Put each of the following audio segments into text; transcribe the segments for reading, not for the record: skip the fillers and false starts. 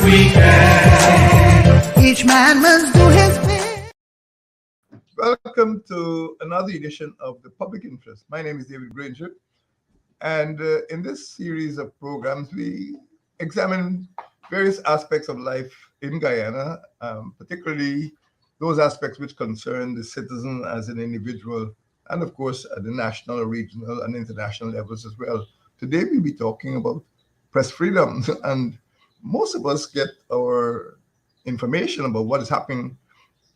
we can. Each man must do his bit. Welcome to another edition of The Public Interest. My name is David Granger, and in this series of programs, we examine various aspects of life in Guyana, particularly those aspects which concern the citizen as an individual, and of course, at the national, regional, and international levels as well. Today, we'll be talking about press freedom, and most of us get our information about what is happening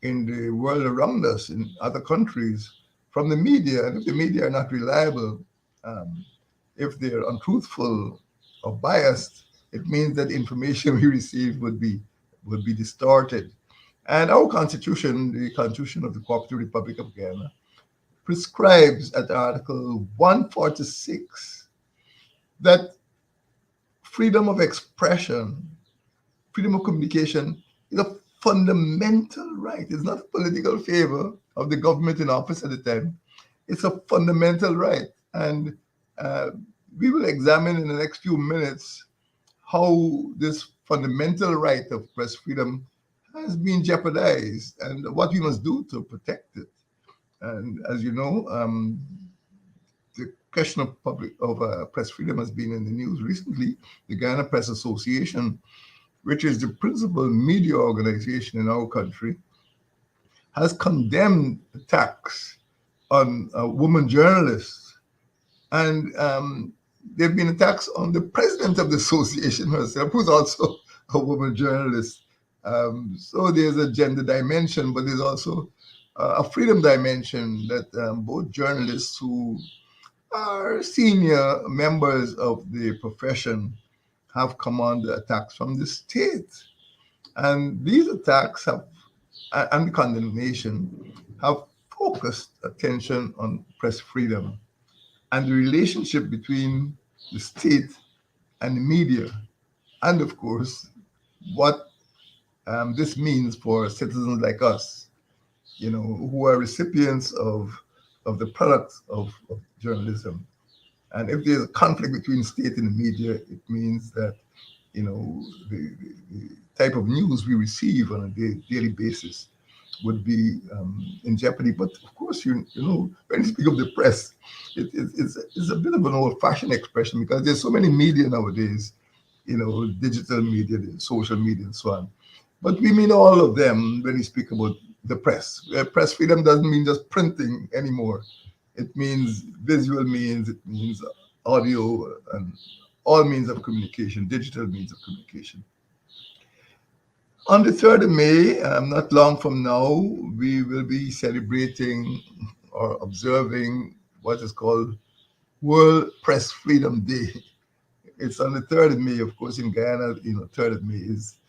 in the world around us, in other countries, from the media. And if the media are not reliable, if they're untruthful or biased, it means that information we receive would be distorted. And our constitution, the Constitution of the Cooperative Republic of Guyana, prescribes at Article 146 that freedom of expression, freedom of communication is a fundamental right. It's not a political favor of the government in office at the time. It's a fundamental right. And we will examine in the next few minutes how this fundamental right of press freedom has been jeopardized and what we must do to protect it. And as you know, the question of press freedom has been in the news recently. The Guyana Press Association, which is the principal media organization in our country, has condemned attacks on women journalists. And there have been attacks on the president of the association herself, who's also a woman journalist. So there's a gender dimension, but there's also a freedom dimension that both journalists who are senior members of the profession have come under attacks from the state. And these attacks have, and condemnation, have focused attention on press freedom and the relationship between the state and the media. And of course, what this means for citizens like us, who are recipients of the products of journalism. And if there's a conflict between state and the media, it means that, the type of news we receive on a daily basis would be in jeopardy. But of course, when you speak of the press, it's a bit of an old-fashioned expression because there's so many media nowadays, digital media, social media, and so on. But we mean all of them when we speak about the press. Press freedom doesn't mean just printing anymore. It means visual means, it means audio, and all means of communication, digital means of communication. On the 3rd of May, not long from now, we will be celebrating or observing what is called World Press Freedom Day. It's on the 3rd of May, of course, in Guyana, 3rd of May is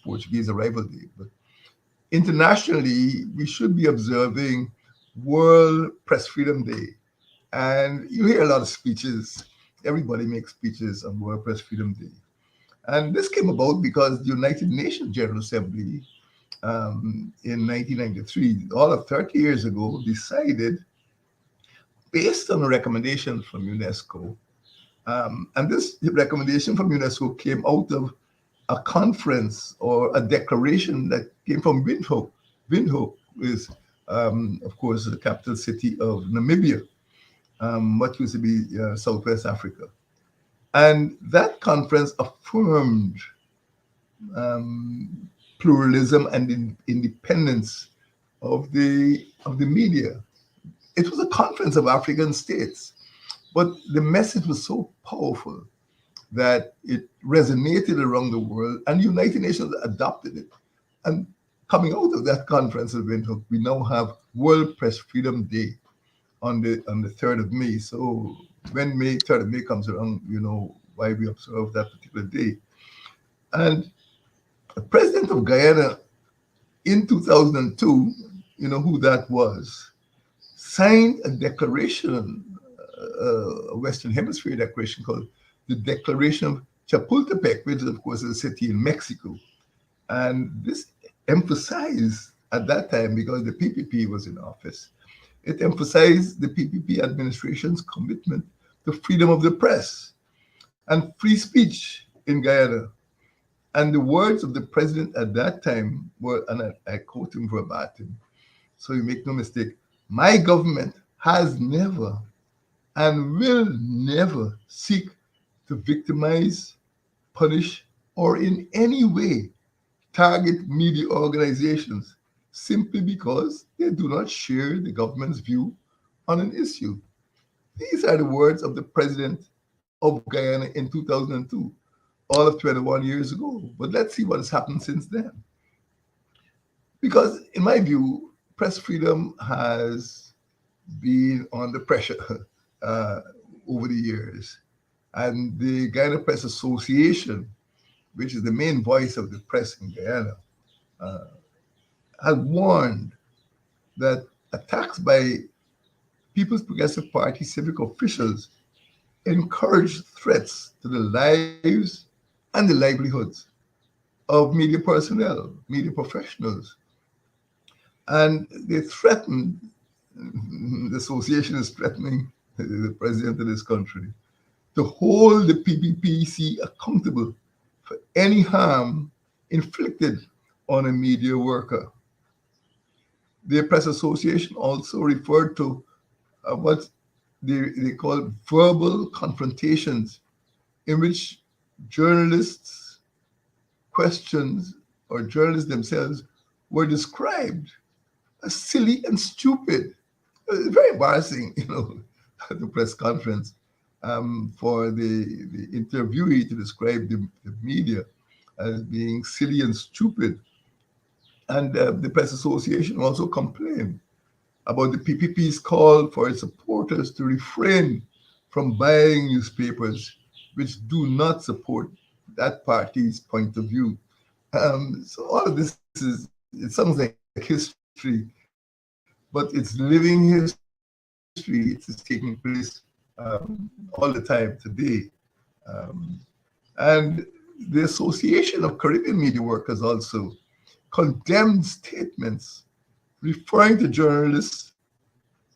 Portuguese arrival day. But internationally, we should be observing World Press Freedom Day. And you hear a lot of speeches. Everybody makes speeches on World Press Freedom Day. And this came about because the United Nations General Assembly in 1993, all of 30 years ago, decided, based on a recommendation from UNESCO, and this recommendation from UNESCO came out of a conference or a declaration that came from Windhoek. Windhoek is, of course, the capital city of Namibia, what used to be Southwest Africa. And that conference affirmed pluralism and independence of the media. It was a conference of African states, but the message was so powerful that it resonated around the world, and the United Nations adopted it. And coming out of that conference of Windhoek, we now have World Press Freedom Day on the 3rd of May. So when 3rd of May comes around, you know why we observe that particular day. And the president of Guyana in 2002, you know who that was, signed a declaration, a Western Hemisphere declaration called the Declaration of Chapultepec, which is, of course, a city in Mexico. And this emphasized at that time, because the PPP was in office, it emphasized the PPP administration's commitment to freedom of the press and free speech in Guyana. And the words of the president at that time were, and I quote him verbatim, so you make no mistake, my government has never and will never seek to victimize, punish, or in any way target media organizations simply because they do not share the government's view on an issue. These are the words of the president of Guyana in 2002, all of 21 years ago. But let's see what has happened since then. Because, in my view, press freedom has been under pressure uh, over the years. And the Guyana Press Association, which is the main voice of the press in Guyana, uh, has warned that attacks by People's Progressive Party civic officials encourage threats to the lives and the livelihoods of media personnel, media professionals. And they threaten, the association is threatening the president of this country to hold the PPPC accountable for any harm inflicted on a media worker. The Press Association also referred to what they call verbal confrontations, in which journalists' questions or journalists themselves were described as silly and stupid. It's very embarrassing, at the press conference for the interviewee to describe the media as being silly and stupid. And the Press Association also complained about the PPP's call for its supporters to refrain from buying newspapers which do not support that party's point of view. So all of this it sounds like history, but it's living history. It is taking place all the time today. And the Association of Caribbean Media Workers also condemned statements referring to journalists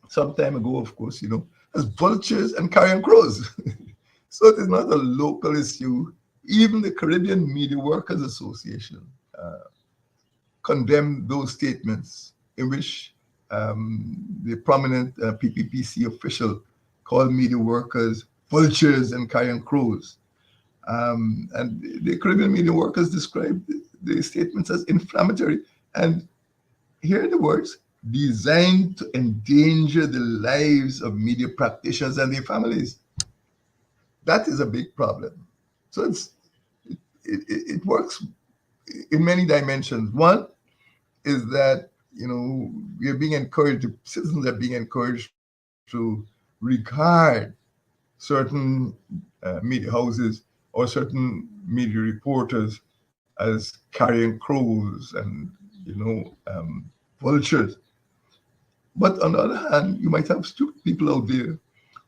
some time ago, of course, as vultures and carrion crows. So it is not a local issue. Even the Caribbean Media Workers Association condemned those statements in which the prominent PPPC official called media workers vultures and carrion crows. And the Caribbean media workers described the statements as inflammatory. And here are the words: designed to endanger the lives of media practitioners and their families. That is a big problem. So it works in many dimensions. One is that we are being encouraged, citizens are being encouraged to regard certain media houses or certain media reporters as carrion crows and vultures. But on the other hand, you might have stupid people out there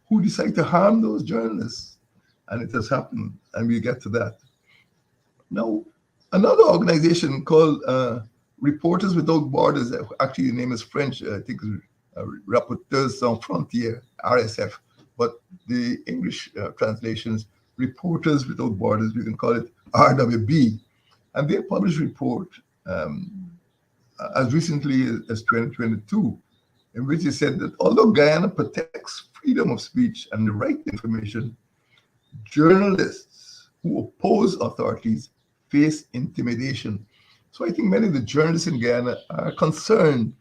who decide to harm those journalists, and it has happened, and we'll get to that. Now, another organization called Reporters Without Borders, actually the name is French, I think it's Rapporteurs Sans Frontières, RSF, but the English translations, Reporters Without Borders, we can call it RWB. And they published a report as recently as 2022, in which it said that although Guyana protects freedom of speech and the right to information, journalists who oppose authorities face intimidation. So I think many of the journalists in Guyana are concerned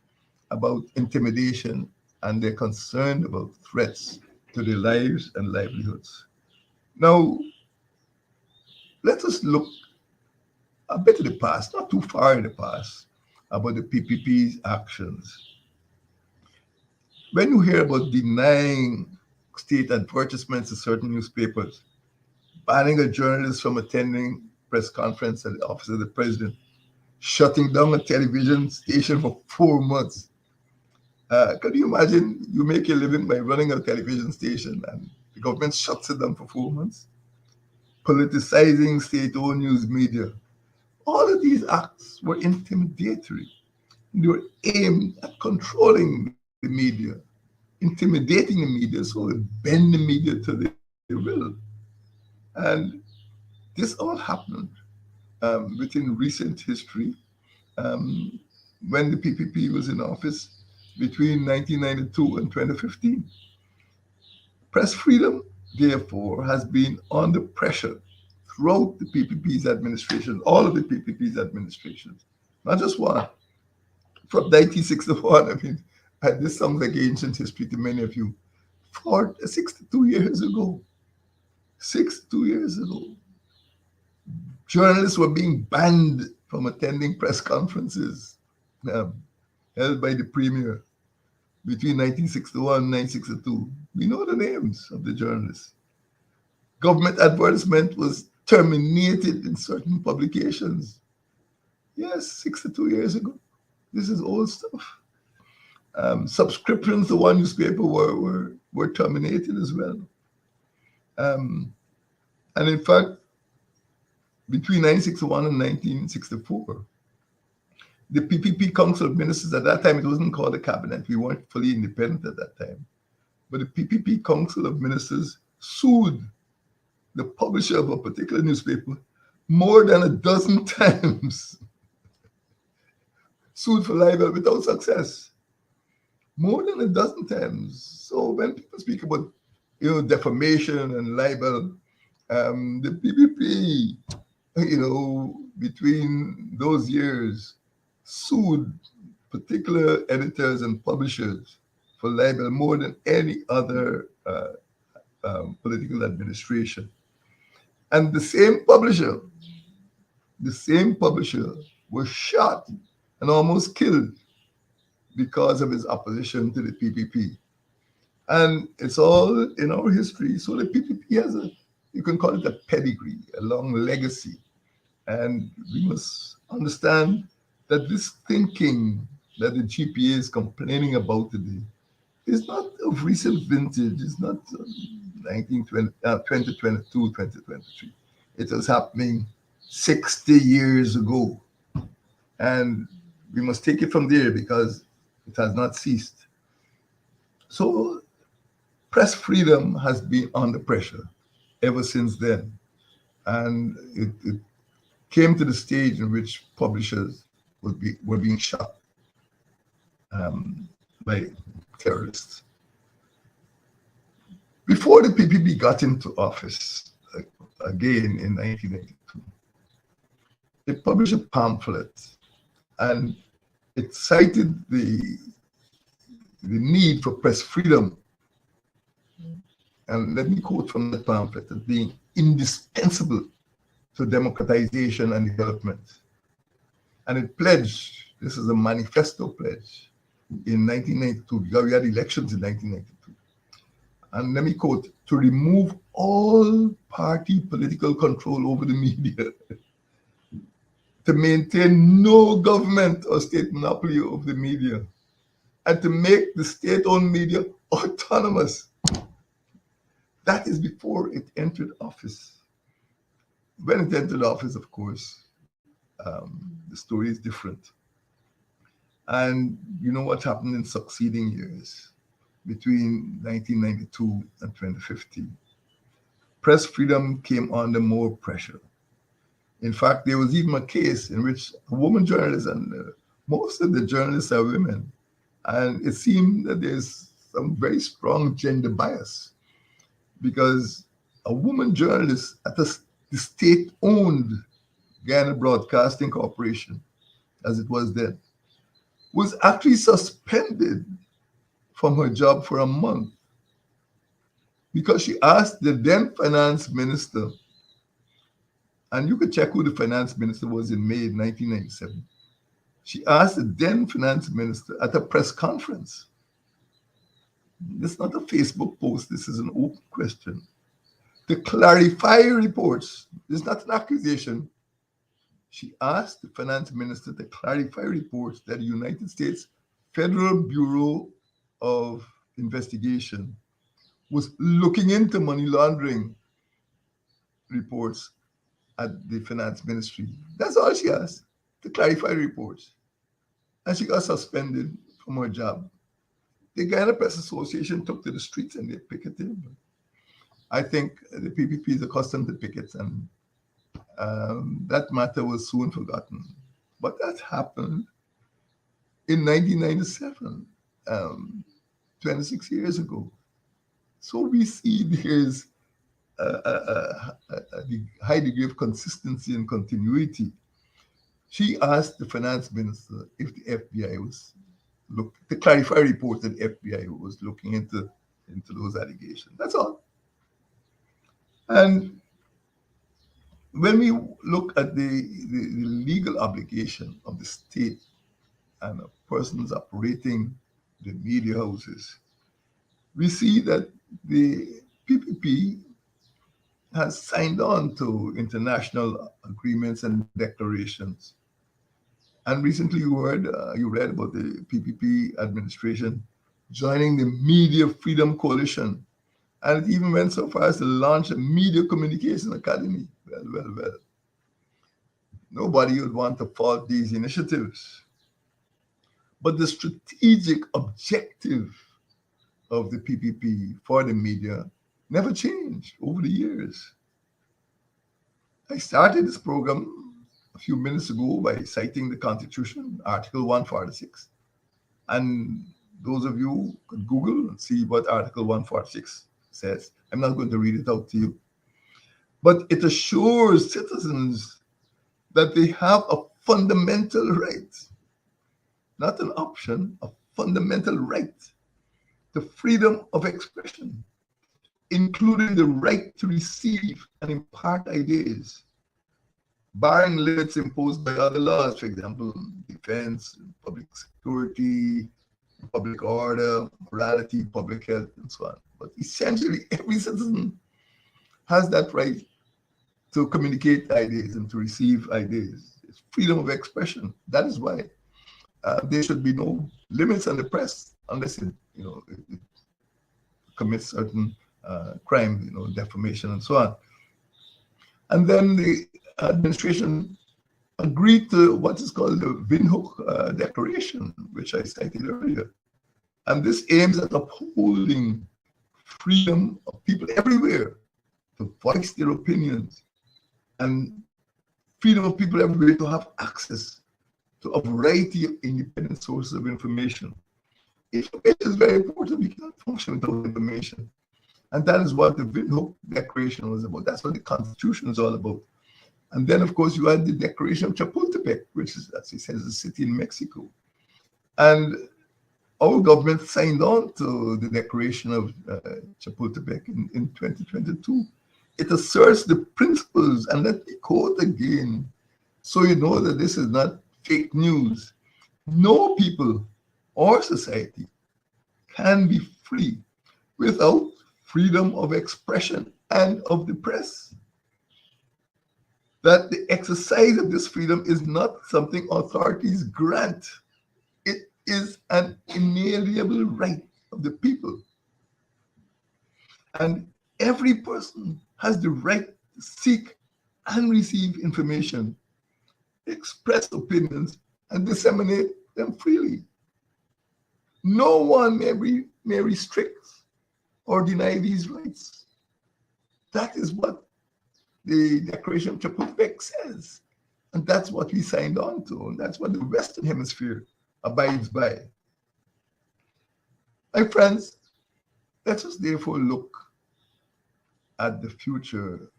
about intimidation, and they're concerned about threats to their lives and livelihoods. Now, let us look a bit in the past, not too far in the past, about the PPP's actions. When you hear about denying state advertisements to certain newspapers, banning a journalist from attending press conference at the office of the president, shutting down a television station for 4 months. Can you imagine you make your living by running a television station and the government shuts it down for 4 months? Politicizing state-owned news media. All of these acts were intimidatory. They were aimed at controlling the media, intimidating the media, so they bend the media to their will. And this all happened within recent history, um, when the PPP was in office between 1992 and 2015. Press freedom, therefore, has been under pressure throughout the PPP's administration, all of the PPP's administrations, not just one. From 1961, I mean, this sounds like ancient history to many of you. 62 years ago, 62 years ago, journalists were being banned from attending press conferences um, held by the premier between 1961 and 1962. We know the names of the journalists. Government advertisement was terminated in certain publications. Yes, 62 years ago. This is old stuff. Subscriptions to one newspaper were terminated as well. Um, and in fact, between 1961 and 1964, the PPP Council of Ministers, at that time, it wasn't called a cabinet. We weren't fully independent at that time. But the PPP Council of Ministers sued the publisher of a particular newspaper more than a dozen times, sued for libel without success, more than a dozen times. So when people speak about, defamation and libel, the PPP, between those years, sued particular editors and publishers for libel more than any other political administration. And the same publisher was shot and almost killed because of his opposition to the PPP. And it's all in our history. So the PPP has you can call it a pedigree, a long legacy. And we must understand that this thinking that the GPA is complaining about today is not of recent vintage. It's not 2022, 2023. It was happening 60 years ago. And we must take it from there because it has not ceased. So press freedom has been under pressure ever since then. And it came to the stage in which publishers were being shot by terrorists. Before the PPP got into office, again in 1992, they published a pamphlet and it cited the need for press freedom. And let me quote from the pamphlet as being indispensable to democratization and development. And it pledged, this is a manifesto pledge, in 1992, because we had elections in 1992. And let me quote, to remove all party political control over the media, to maintain no government or state monopoly over the media, and to make the state-owned media autonomous. That is before it entered office. When it entered office, of course, the story is different. And you know what happened in succeeding years between 1992 and 2015? Press freedom came under more pressure. In fact, there was even a case in which a woman journalist, and most of the journalists are women, and it seemed that there's some very strong gender bias because a woman journalist at the state-owned Ghana Broadcasting Corporation, as it was then, was actually suspended from her job for a month because she asked the then finance minister, and you could check who the finance minister was in May 1997. She asked the then finance minister at a press conference. This is not a Facebook post, this is an open question. To clarify reports, this is not an accusation. She asked the finance minister to clarify reports that the United States Federal Bureau of Investigation was looking into money laundering reports at the finance ministry. That's all she asked, to clarify reports. And she got suspended from her job. The Ghana Press Association took to the streets and they picketed. I think the PPP is accustomed to pickets, and that matter was soon forgotten. But that happened in 1997, 26 years ago. So we see there's a high degree of consistency and continuity. She asked the finance minister if the FBI was to clarify a report that the FBI was looking into those allegations. That's all. And when we look at the legal obligation of the state and of persons operating the media houses, we see that the PPP has signed on to international agreements and declarations. And recently you read about the PPP administration joining the Media Freedom Coalition. And it even went so far as to launch a Media Communication Academy. Well. Nobody would want to fault these initiatives. But the strategic objective of the PPP for the media never changed over the years. I started this program a few minutes ago by citing the Constitution, Article 146. And those of you could Google and see what Article 146 says. I'm not going to read it out to you. But it assures citizens that they have a fundamental right, not an option, a fundamental right to freedom of expression, including the right to receive and impart ideas, barring limits imposed by other laws, for example, defense, public security, public order, morality, public health, and so on. But essentially, every citizen has that right to communicate ideas and to receive ideas. It's freedom of expression. That is why there should be no limits on the press unless it commits certain crime, defamation and so on. And then the administration agreed to what is called the Windhoek Declaration, which I cited earlier. And this aims at upholding freedom of people everywhere to voice their opinions and freedom of people everywhere to have access to a variety of independent sources of information. Information is very important. We cannot function without information. And that is what the Windhoek Declaration was about. That's what the Constitution is all about. And then, of course, you had the Declaration of Chapultepec, which is, as he says, a city in Mexico. And our government signed on to the Declaration of Chapultepec in 2022. It asserts the principles, and let me quote again, so you know that this is not fake news. No people or society can be free without freedom of expression and of the press. That the exercise of this freedom is not something authorities grant. It is an inalienable right of the people. And every person has the right to seek and receive information, express opinions, and disseminate them freely. No one may restrict or deny these rights. That is what the Declaration of Chapultepec says. And that's what we signed on to. And that's what the Western Hemisphere abides by. My friends, let us therefore look at the future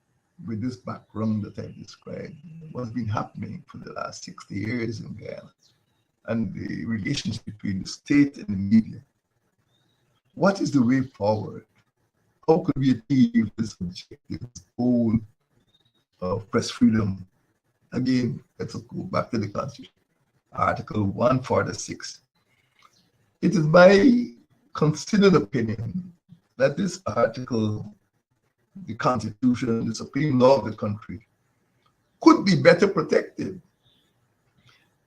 with this background that I described, what's been happening for the last 60 years in Guyana, and the relationship between the state and the media. What is the way forward? How could we achieve this objective, this goal of press freedom? Again, let's go back to the Constitution, Article 146. It is my considered opinion that this article, the Constitution, the supreme law of the country, could be better protected.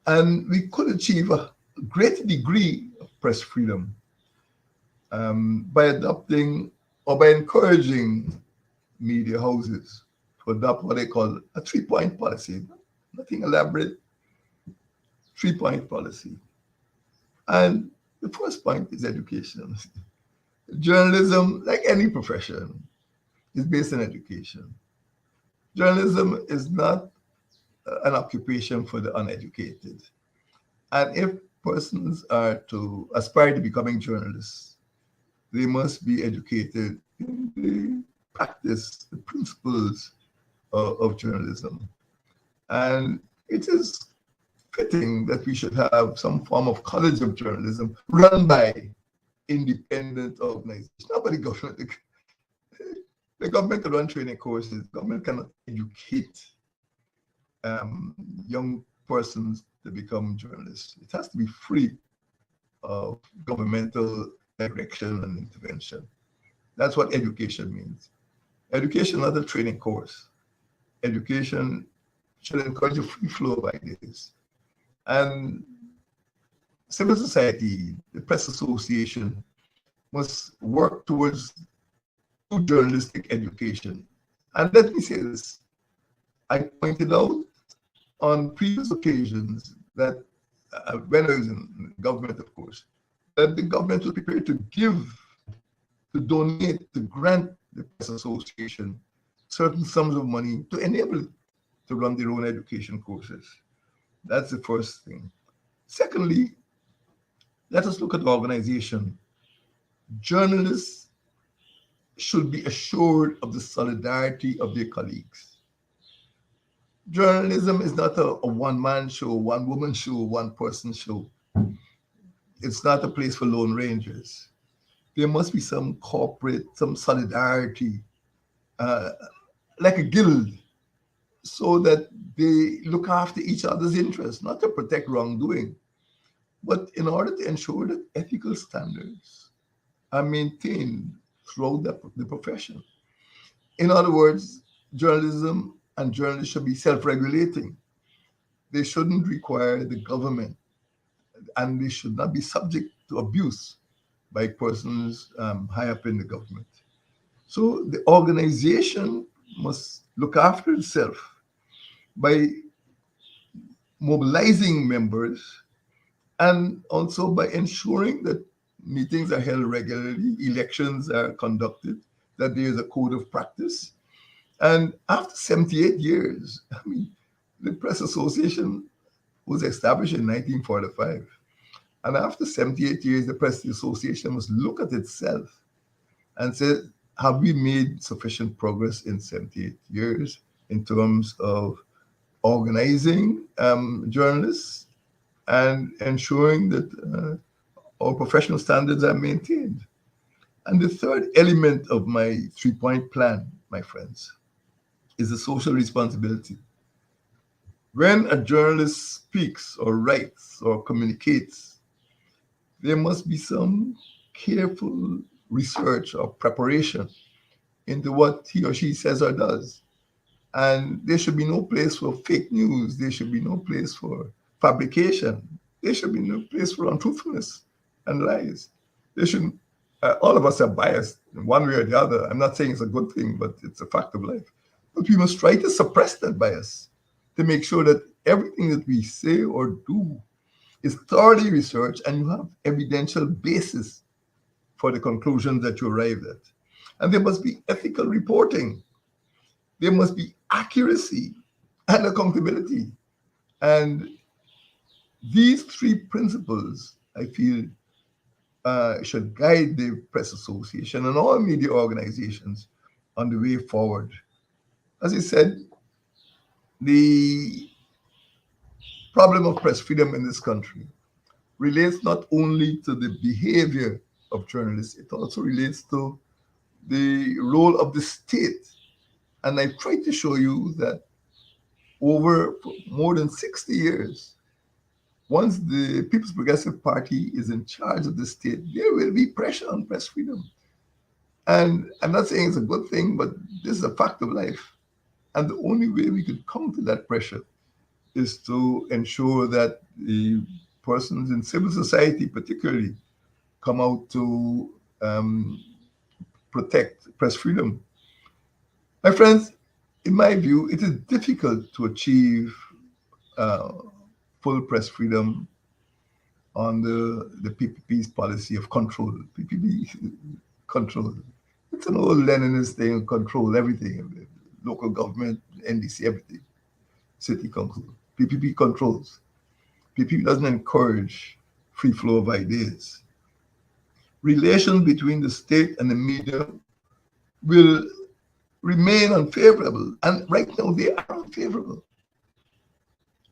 And we could achieve a greater degree of press freedom by adopting or by encouraging media houses to adopt what they call a 3-point policy. Nothing elaborate, 3-point policy. And the first point is education. Journalism, like any profession, is based on education. Journalism is not an occupation for the uneducated. And if persons are to aspire to becoming journalists, they must be educated in the practice, the principles of journalism. And it is fitting that we should have some form of college of journalism run by independent organizations, not by the government. The government can run training courses. The government cannot educate young persons to become journalists. It has to be free of governmental direction and intervention. That's what education means. Education, not a training course. Education should encourage a free flow of ideas. And civil society, the press association, must work towards true journalistic education. And let me say this, I pointed out on previous occasions that when I was in government, of course, that the government was prepared to give, to donate, to grant the press association certain sums of money to enable it to run their own education courses. That's the first thing. Secondly, let us look at the organization. Journalists should be assured of the solidarity of their colleagues. Journalism is not a one-man show, one-woman show, one-person show. It's not a place for lone rangers. There must be some corporate, some solidarity, uh, like a guild, so that they look after each other's interests, not to protect wrongdoing, but in order to ensure that ethical standards are maintained throughout the profession. In other words, journalism and journalists should be self-regulating. They shouldn't require the government, and they should not be subject to abuse by persons high up in the government. So the organization must look after itself by mobilizing members and also by ensuring that meetings are held regularly, elections are conducted, that there is a code of practice. And after 78 years, I mean, the Press Association was established in 1945. And after 78 years, the Press Association must look at itself and say, have we made sufficient progress in 78 years in terms of organizing journalists and ensuring that our professional standards are maintained? And the third element of my three-point plan, my friends, is the social responsibility. When a journalist speaks or writes or communicates, there must be some careful research or preparation into what he or she says or does. And there should be no place for fake news. There should be no place for fabrication. There should be no place for untruthfulness and lies. There should all of us are biased in one way or the other. I'm not saying it's a good thing, but it's a fact of life. But we must try to suppress that bias to make sure that everything that we say or do is thoroughly researched and you have evidential basis for the conclusions that you arrived at. And there must be ethical reporting. There must be accuracy and accountability. And these three principles, I feel, should guide the Press Association and all media organizations on the way forward. As I said, the problem of press freedom in this country relates not only to the behavior of journalists, it also relates to the role of the state. And I tried to show you that over more than 60 years, once the People's Progressive Party is in charge of the state, there will be pressure on press freedom. And I'm not saying it's a good thing, but this is a fact of life. And the only way we could counter that pressure is to ensure that the persons in civil society, particularly, come out to protect press freedom. My friends, in my view, it is difficult to achieve uh, full press freedom on the PPP's policy of control. PPP control. It's an old Leninist thing, control everything. Local government, NDC, everything. City council. PPP controls. PPP doesn't encourage free flow of ideas. Relations between the state and the media will remain unfavorable. And right now they are unfavorable.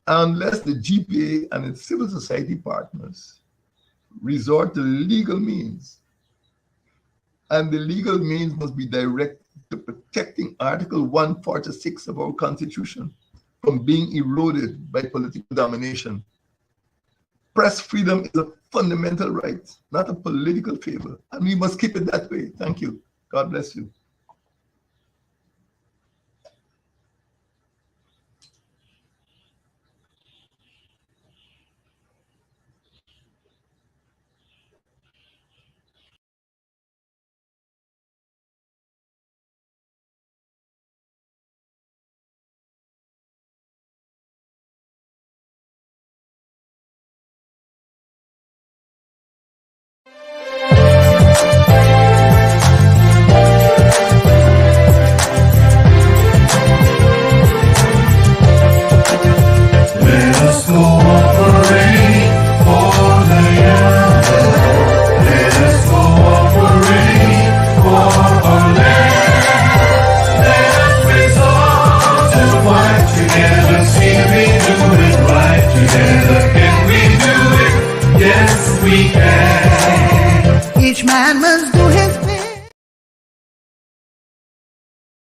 Unless the GPA and its civil society partners resort to legal means. And the legal means must be directed to protecting Article 146 of our Constitution from being eroded by political domination. Press freedom is a fundamental right, not a political favor. And we must keep it that way. Thank you. God bless you. Each man must do his